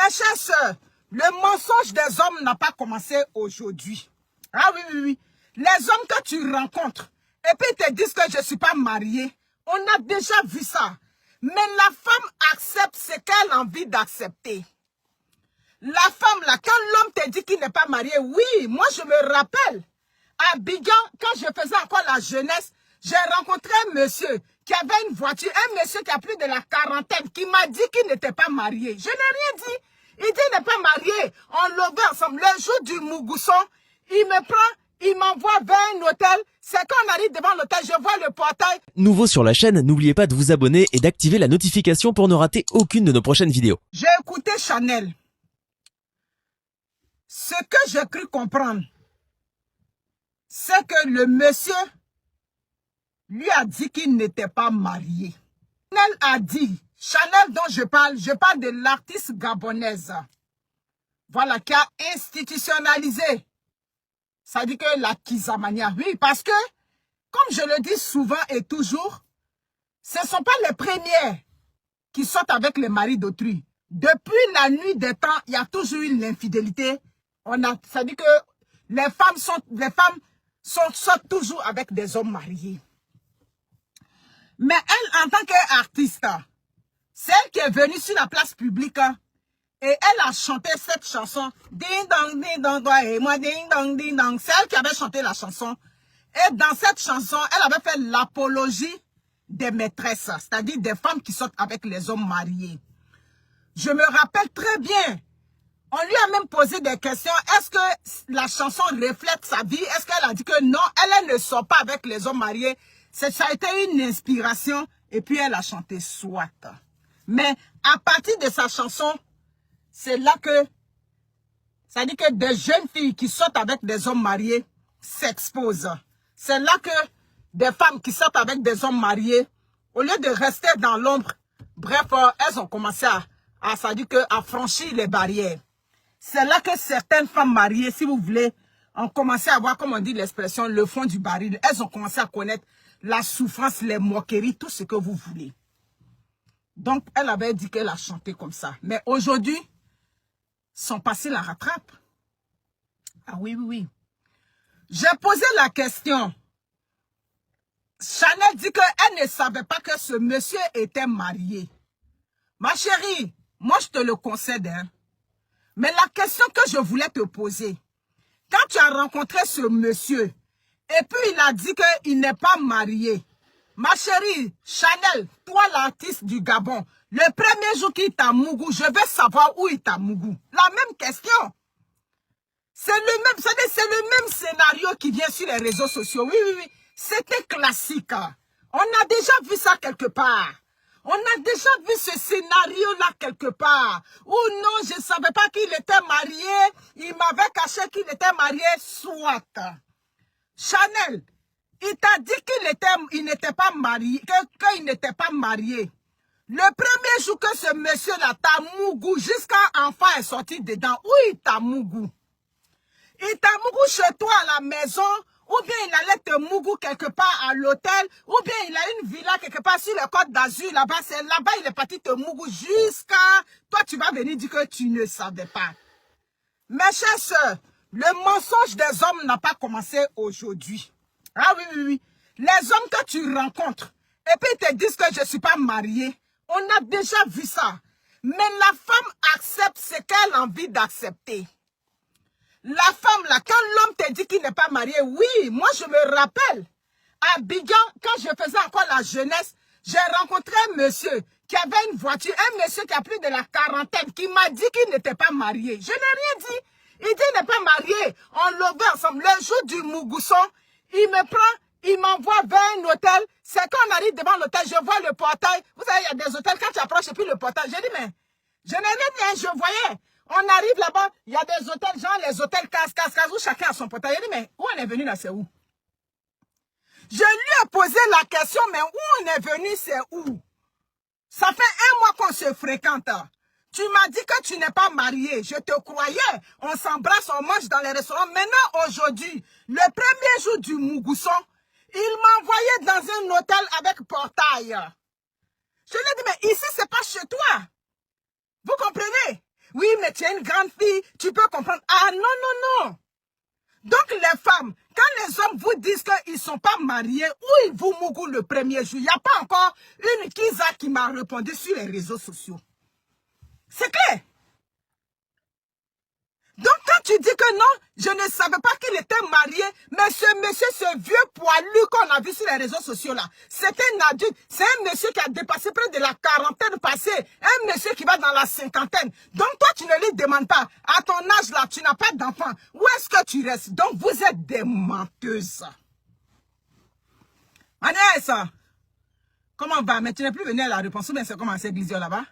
Mes chères sœurs, le mensonge des hommes n'a pas commencé aujourd'hui. Ah oui, oui, oui. Les hommes que tu rencontres, et puis ils te disent que je ne suis pas mariée, on a déjà vu ça. Mais la femme accepte ce qu'elle a envie d'accepter. La femme là, quand l'homme te dit qu'il n'est pas marié, oui, moi je me rappelle, à Abidjan, quand je faisais encore la jeunesse, j'ai rencontré un monsieur qui avait une voiture, un monsieur qui a plus de la quarantaine, qui m'a dit qu'il n'était pas marié. Je n'ai rien dit. Il dit qu'il n'est pas marié. On levait ensemble. Le jour du Mougousson, il me prend, il m'envoie vers un hôtel. C'est quand on arrive devant l'hôtel, je vois le portail. Nouveau sur la chaîne, n'oubliez pas de vous abonner et d'activer la notification pour ne rater aucune de nos prochaines vidéos. J'ai écouté Chanel. Ce que j'ai cru comprendre, c'est que le monsieur lui a dit qu'il n'était pas marié. Chanel a dit, Chanel dont je parle de l'artiste gabonaise, voilà, qui a institutionnalisé, ça dit que la Kizamania, oui, parce que, comme je le dis souvent et toujours, ce ne sont pas les premières qui sortent avec les maris d'autrui. Depuis la nuit des temps, il y a toujours eu l'infidélité. Ça dit que les femmes sortent toujours avec des hommes mariés. Mais elle, en tant qu'artiste, c'est elle qui est venue sur la place publique et elle a chanté cette chanson. Ding dong, ding dong, et moi ding dong, ding dong. C'est elle qui avait chanté la chanson. Et dans cette chanson, elle avait fait l'apologie des maîtresses, c'est-à-dire des femmes qui sortent avec les hommes mariés. Je me rappelle très bien. On lui a même posé des questions. Est-ce que la chanson reflète sa vie? Est-ce qu'elle a dit que non, elle ne sort pas avec les hommes mariés? Ça a été une inspiration et puis elle a chanté soit. Mais à partir de sa chanson, c'est là que, ça dit que des jeunes filles qui sortent avec des hommes mariés s'exposent. C'est là que des femmes qui sortent avec des hommes mariés, au lieu de rester dans l'ombre, bref, elles ont commencé ça dit que, à franchir les barrières. C'est là que certaines femmes mariées, si vous voulez, ont commencé à voir, comme on dit l'expression, le fond du baril. Elles ont commencé à connaître la souffrance, les moqueries, tout ce que vous voulez. Donc, elle avait dit qu'elle a chanté comme ça. Mais aujourd'hui, son passé la rattrape. Ah oui, oui, oui. J'ai posé la question. Chanel dit qu'elle ne savait pas que ce monsieur était marié. Ma chérie, moi je te le concède, hein. Mais la question que je voulais te poser, quand tu as rencontré ce monsieur, et puis il a dit qu'il n'est pas marié, ma chérie, Chanel, toi l'artiste du Gabon, le premier jour qu'il t'a mougou, je veux savoir où il t'a mougou. La même question. C'est le même scénario qui vient sur les réseaux sociaux. Oui, oui, oui. C'était classique. On a déjà vu ça quelque part. On a déjà vu ce scénario-là quelque part. Ou non, je ne savais pas qu'il était marié. Il m'avait caché qu'il était marié, soit. Chanel, il t'a dit qu'il n'était pas marié, qu'il n'était pas marié. Le premier jour que ce monsieur-là t'a mougou, jusqu'à enfant est sorti dedans, où il t'a mougou? Il t'a mougou chez toi à la maison, ou bien il allait te mougou quelque part à l'hôtel, ou bien il a une villa quelque part sur le Côte d'Azur, là-bas, c'est là-bas il est parti te mougou jusqu'à... Toi, tu vas venir dire que tu ne savais pas. Mes chères sœurs, le mensonge des hommes n'a pas commencé aujourd'hui. Ah oui, oui, oui. Les hommes que tu rencontres, et puis ils te disent que je ne suis pas mariée, on a déjà vu ça. Mais la femme accepte ce qu'elle a envie d'accepter. La femme là, quand l'homme te dit qu'il n'est pas marié, oui, moi je me rappelle, à Abidjan, quand je faisais encore la jeunesse, j'ai rencontré un monsieur qui avait une voiture, un monsieur qui a plus de la quarantaine, qui m'a dit qu'il n'était pas marié. Je n'ai rien dit. Il dit qu'il n'est pas marié. On levait ensemble. Le jour du Mougousson, il me prend, il m'envoie vers un hôtel. C'est quand on arrive devant l'hôtel, je vois le portail. Vous savez, il y a des hôtels, quand tu approches et puis le portail, j'ai dit, mais je n'ai rien dit, je voyais. On arrive là-bas, il y a des hôtels, genre les hôtels casse, où chacun a son portail. Il dit, mais où on est venu là, c'est où? Je lui ai posé la question, mais où on est venu, c'est où? Ça fait 1 mois qu'on se fréquente. Tu m'as dit que tu n'es pas marié. Je te croyais. On s'embrasse, on mange dans les restaurants. Maintenant, aujourd'hui, le premier jour du Mougousson, il m'a envoyé dans un hôtel avec portail. Je lui ai dit, mais ici, c'est pas chez toi. Vous comprenez? Oui, tu es une grande fille, tu peux comprendre. Ah non, non, non. Donc les femmes, quand les hommes vous disent qu'ils ne sont pas mariés, ou ils vous mougouent le premier jour, il n'y a pas encore une Kiza qui m'a répondu sur les réseaux sociaux. C'est clair. Donc quand tu dis que non, je ne savais pas qu'il était marié, mais ce monsieur, ce vieux poilu qu'on a vu sur les réseaux sociaux là, c'est un adulte, c'est un monsieur qui a dépassé près de la quarantaine passée, un monsieur qui va dans la cinquantaine. Donc toi tu ne lui demandes pas, à ton âge là, tu n'as pas d'enfant, où est-ce que tu restes? Donc vous êtes des menteuses. Agnès, comment va? Mais tu n'es plus venu à la réponse, mais c'est comment c'est glissé là-bas?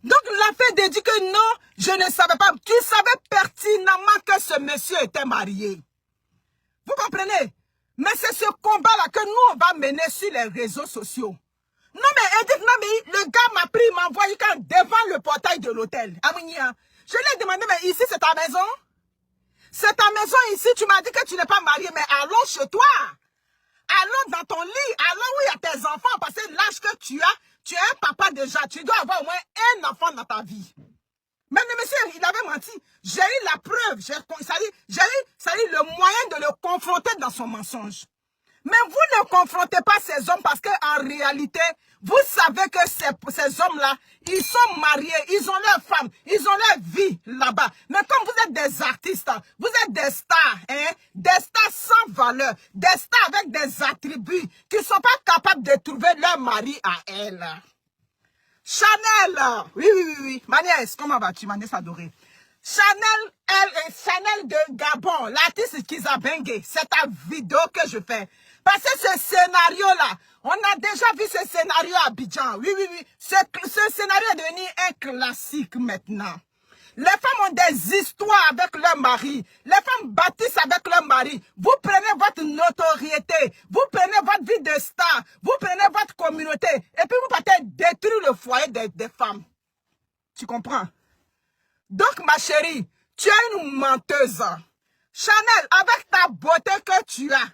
Donc la fille dit que non, je ne savais pas. Tu savais pertinemment que ce monsieur était marié. Vous comprenez? Mais c'est ce combat-là que nous, on va mener sur les réseaux sociaux. Non mais Edith, non mais le gars m'a pris, m'a envoyé devant le portail de l'hôtel. Je lui ai demandé, mais ici c'est ta maison? C'est ta maison ici, tu m'as dit que tu n'es pas marié, mais allons chez toi. Allons dans ton lit, allons où il y a tes enfants, parce que l'âge que tu as, tu es un papa déjà, tu dois avoir au moins un enfant dans ta vie. Même le monsieur, il avait menti. J'ai eu la preuve, j'ai eu le moyen de le confronter dans son mensonge. Mais vous ne confrontez pas ces hommes parce qu'en réalité, vous savez que ces hommes-là, ils sont mariés, ils ont leur femme, ils ont leur vie là-bas. Mais comme vous êtes des artistes, vous êtes des stars, hein, des stars sans valeur, des stars avec des attributs qui ne sont pas capables de trouver leur mari à elle. Chanel, oui. Ma nièce, comment vas-tu, ma nièce adorée? Chanel, Chanel de Gabon, l'artiste Kiza Bengue, c'est ta vidéo que je fais. Parce que ce scénario-là, on a déjà vu ce scénario à Abidjan. Oui. Ce scénario est devenu un classique maintenant. Les femmes ont des histoires avec leur mari. Les femmes bâtissent avec leur mari. Vous prenez votre notoriété. Vous prenez votre vie de star. Vous prenez votre communauté. Et puis vous partez détruire le foyer des femmes. Tu comprends? Donc ma chérie, tu es une menteuse. Chanel, avec ta beauté que tu as,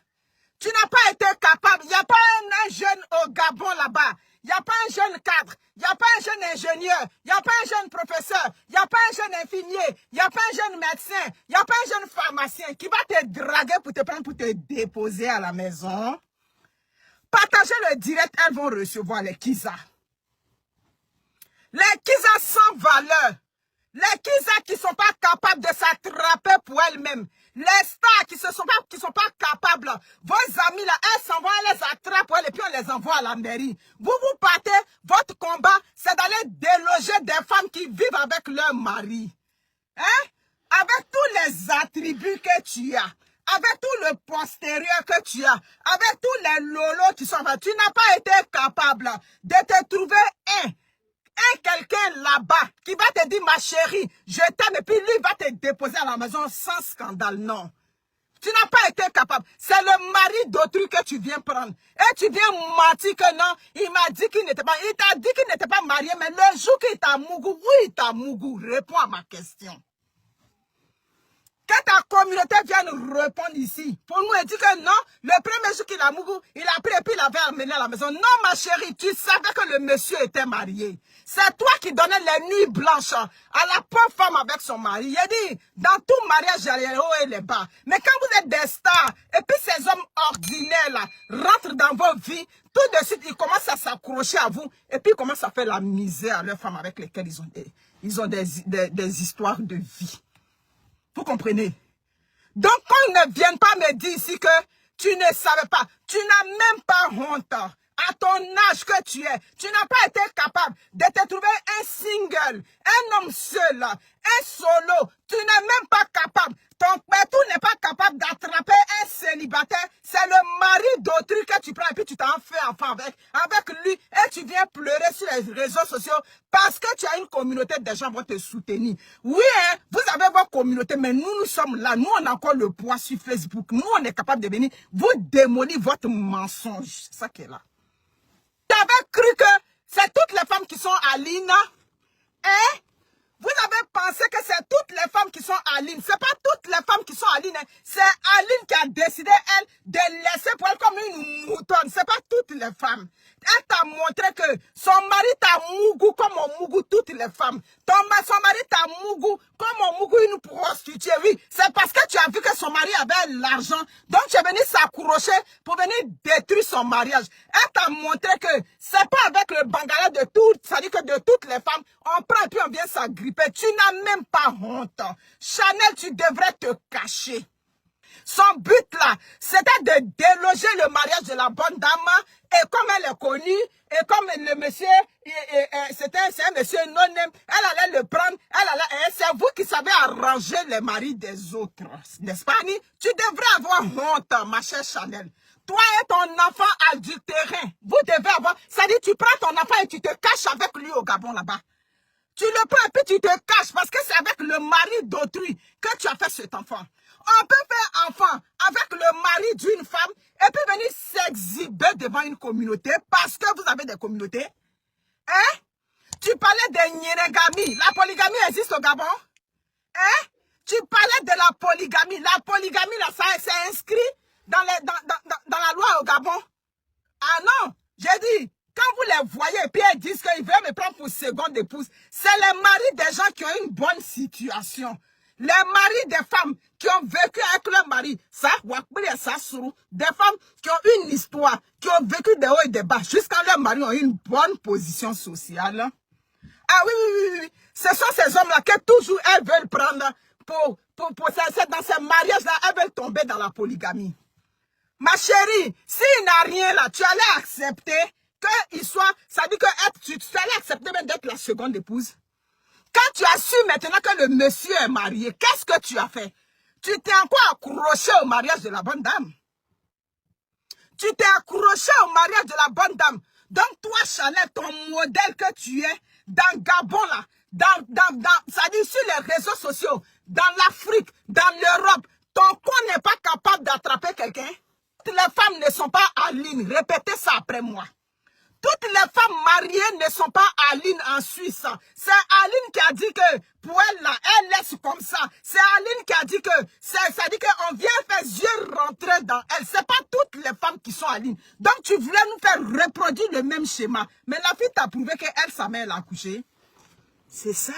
tu n'as pas été capable. Il n'y a pas un jeune au Gabon là-bas. Il n'y a pas un jeune cadre. Il n'y a pas un jeune ingénieur. Il n'y a pas un jeune professeur. Il n'y a pas un jeune infirmier. Il n'y a pas un jeune médecin. Il n'y a pas un jeune pharmacien qui va te draguer pour te prendre, pour te déposer à la maison. Partagez le direct, elles vont recevoir les Kiza. Les Kiza sans valeur. Les Kiza qui ne sont pas capables de s'attraper pour elles-mêmes. Les stars qui ne sont pas capables. Vos amis là, elles s'en vont, elles les attrapent et puis on les envoie à la mairie. Vous partez, votre combat, c'est d'aller déloger des femmes qui vivent avec leur mari. Hein? Avec tous les attributs que tu as. Avec tout le postérieur que tu as. Avec tous les lolos qui sont là. Tu n'as pas été capable de te trouver quelqu'un là-bas qui va te dire, ma chérie, je t'aime, et puis lui va te déposer à la maison sans scandale. Non. Tu n'as pas été capable. C'est le mari d'autrui que tu viens prendre. Et tu viens mentir que non, il m'a dit qu'il n'était pas, il t'a dit qu'il n'était pas marié, mais le jour qu'il t'a mougou, oui, il t'a mougou. Réponds à ma question. Que ta communauté vienne répondre ici, pour nous, elle dit que non, le premier jour qu'il a mougou, il a pris et puis il avait amené à la maison. Non, ma chérie, tu savais que le monsieur était marié. C'est toi qui donnais les nuits blanches à la pauvre femme avec son mari. Il a dit, dans tout mariage, il y a les hauts et les bas. Mais quand vous êtes des stars, et puis ces hommes ordinaires là, rentrent dans vos vies, tout de suite, ils commencent à s'accrocher à vous, et puis ils commencent à faire la misère à leurs femmes avec lesquelles ils ont des histoires de vie. Vous comprenez? Donc, qu'on ne vienne pas me dire ici que tu ne savais pas. Tu n'as même pas honte. À ton âge que tu es, tu n'as pas été capable de te trouver un single, un homme seul, un solo. Tu n'es même pas capable. Ton pétou n'est pas capable d'attraper un célibataire. C'est le mari d'autrui que tu prends et puis tu t'en fais enfant avec lui et tu viens pleurer sur les réseaux sociaux parce que tu as une communauté, des gens vont te soutenir. Oui, hein, vous avez votre communauté, mais nous sommes là. Nous, on a encore le poids sur Facebook. Nous, on est capable de venir vous démolir votre mensonge. C'est ça qui est là. Tu avais cru que c'est toutes les femmes qui sont à l'INA, hein? Vous avez pensé que c'est toutes les femmes qui sont à l'INA. Ce n'est pas toutes les femmes qui sont à l'INA. C'est Aline qui a décidé, elle, de laisser pour elle comme une moutonne. Ce n'est pas toutes les femmes. Elle t'a montré que son mari t'a mougou comme on mougou toutes les femmes. Son mari t'a mougou C'est parce que tu as vu que son mari avait l'argent. Donc tu es venu s'accrocher pour venir détruire son mariage. Elle t'a montré que c'est pas avec le bangala de toutes, c'est-à-dire que de toutes les femmes, on prend et puis on vient s'agripper. Tu n'as même pas honte. Chanel, tu devrais te cacher. Son but là, c'était de déloger le mariage de la bonne dame. Et comme elle est connue, et comme le monsieur, c'est un monsieur non-name, elle allait le prendre, c'est vous qui savez arranger les maris des autres, n'est-ce pas, Annie? Tu devrais avoir honte, ma chère Chanel. Toi et ton enfant adultérin, vous devez avoir, c'est-à-dire tu prends ton enfant et tu te caches avec lui au Gabon là-bas. Tu le prends et puis tu te caches parce que c'est avec le mari d'autrui que tu as fait cet enfant. On peut faire enfant avec le mari d'une femme et puis venir s'exhiber devant une communauté parce que vous avez des communautés. Hein? Tu parlais de nyenegami. La polygamie existe au Gabon? Hein? Tu parlais de la polygamie. La polygamie, là, ça c'est inscrit dans la loi au Gabon. Ah non, j'ai dit, quand vous les voyez et puis elles disent qu'ils veulent me prendre pour seconde épouse, c'est les maris des gens qui ont une bonne situation. Les maris des femmes qui ont vécu avec leur mari, des femmes qui ont une histoire, qui ont vécu des hauts et des bas, jusqu'à leur mari ont une bonne position sociale. Ah oui. Ce sont ces hommes-là que toujours elles veulent prendre dans ces mariages-là, elles veulent tomber dans la polygamie. Ma chérie, s'il n'a rien là, tu allais accepter qu'il soit, ça dit que tu allais accepter même d'être la seconde épouse. Quand tu as su maintenant que le monsieur est marié, qu'est-ce que tu as fait? Tu t'es encore accroché au mariage de la bonne dame. Tu t'es accroché au mariage de la bonne dame. Donc toi, Chanel, ton modèle que tu es, dans Gabon là, ça dit sur les réseaux sociaux, dans l'Afrique, dans l'Europe, ton corps n'est pas capable d'attraper quelqu'un. Toutes les femmes ne sont pas en ligne. Répétez ça après moi. Toutes les femmes mariées ne sont pas Aline en Suisse. C'est Aline qui a dit que pour elle, là, elle laisse comme ça. C'est Aline qui a dit que, ça dit qu'on vient faire yeux rentrer dans elle. C'est pas toutes les femmes qui sont Aline. Donc tu voulais nous faire reproduire le même schéma. Mais la fille t'a prouvé qu'elle, sa mère l'a accouché. C'est ça.